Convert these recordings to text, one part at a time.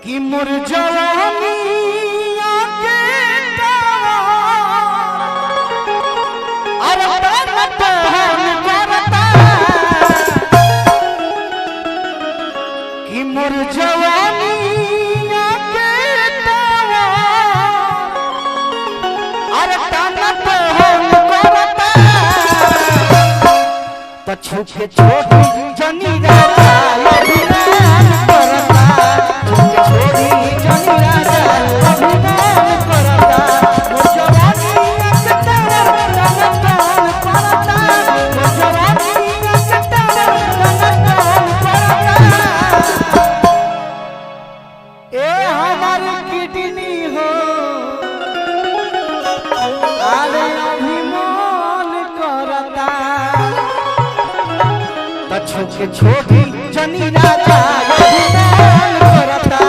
कि मुरझानी आके अरे कि मुरझानी आके अरे तो छुपे छोड़ी जनी के छोड़ी जनी राजा अभिमान करता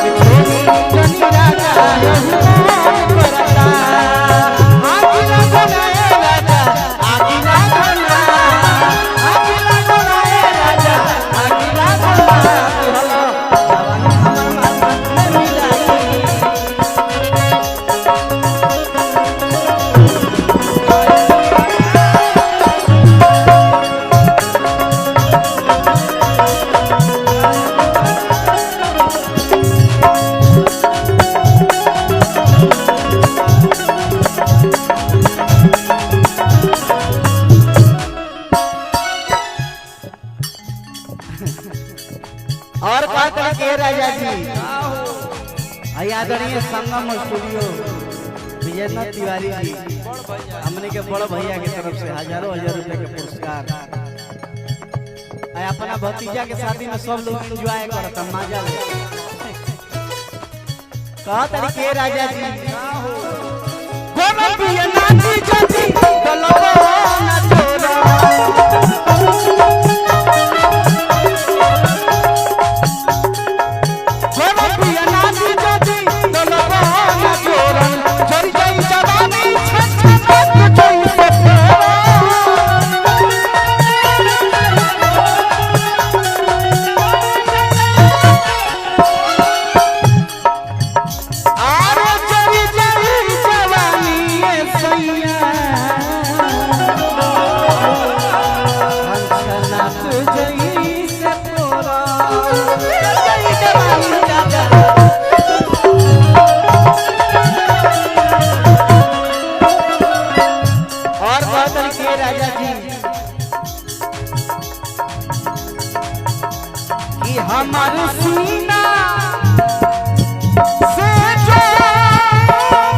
के छोड़ी जनी राजा अभिमान करता आगिला बनाए राजा आगिला बना आगिला बनाए राजा आगिला बना हलो जवानी हमर मन में मिलाई और बात के राजा जी आदरणीय संगम स्टूडियो विजयनाथ तिवारी जी हमने के बड़ भैया के तरफ से हजारों हजार रुपए के पुरस्कार अपना भतीजा के शादी में सब लोग एंजॉय करता मजा ले कहा तरीके राजा जी गोरा पिया नाची जाती गलबा ना छोड़ा हमारे सीना से जो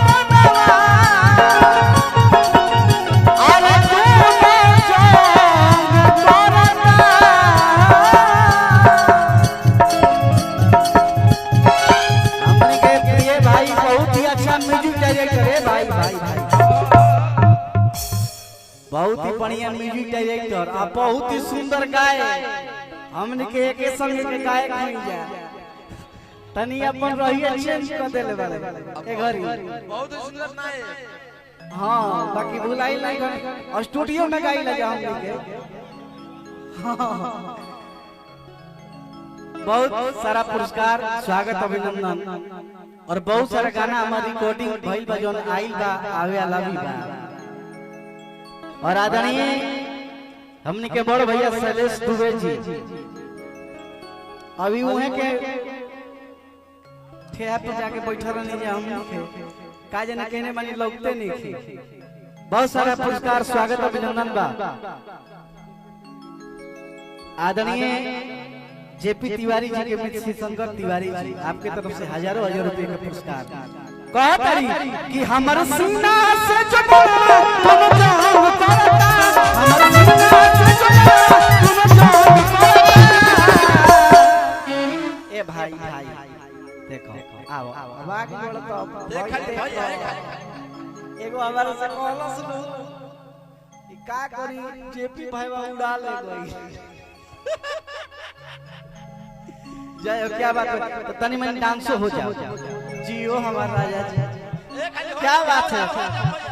बनवा अरे तुम्हें जो करता हमने के प्रिय भाई बहुत ही अच्छा म्यूजिक डायरेक्टर है भाई बहुत ही बढ़िया म्यूजिक डायरेक्टर आप बहुत ही सुंदर गाए हमने के एक संग के गायक नहीं जा तनी अपन रहिए चेंज कर देले वाले ए घरी बहुत सुंदर ना है हां बाकी भुलाई नहीं और स्टूडियो में गाई लगा हमने के हां बहुत सारा पुरस्कार स्वागत अभिनंदन और बहुत सारा गाना हमारी रिकॉर्डिंग भइल बा जोन आइल बा आवे वाला भी बा और आदरणीय हमने के बड़ भैया शैलेश दुबे जी अभी उहे के ठेहा पे जाके बैठा रहने जे हम के काजे न कहने मानी लगते नहीं थे बहुत सारा पुरस्कार स्वागत अभिनंदन बा आदरणीय जेपी तिवारी जी के मित्र श्री शंकर तिवारी जी आपके तरफ से हजारों हजार रुपए का पुरस्कार कहा तारी कि हमर सीना से जो तुम जान करता हमर सीना से जो तुम जान करता ए भाई भाई देखो आओ आवाज बोल तो एगो हमारे से कहला सुनो ई का करी जेपी भाई उड़ा ले गई जय हो क्या बात है तो तनी मनी डांसो हो जाओ जियो हमारा राजा जी क्या बात है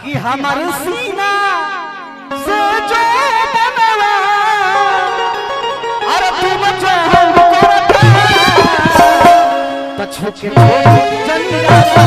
कि हमारे सीना से जो बनवा अरे तुम जो करता तो कछु के जनी राजा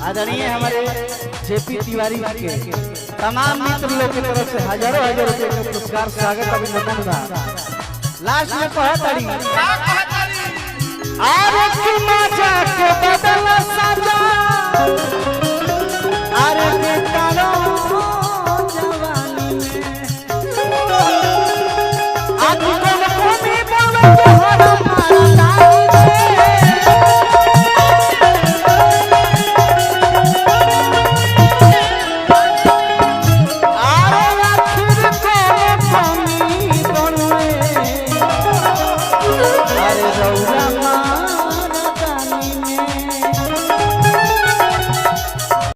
आदरणीय हमारे जेपी तिवारी के तमाम मित्र लोग की तरफ से हजारों हजार रुपए का पुरस्कार स्वागत अभिनंदन बा। लास्ट में कहा तारी अरे तू मजा के बदल सजा अरे बेकारो जवानी में आज कौन कोनी बोले के हरम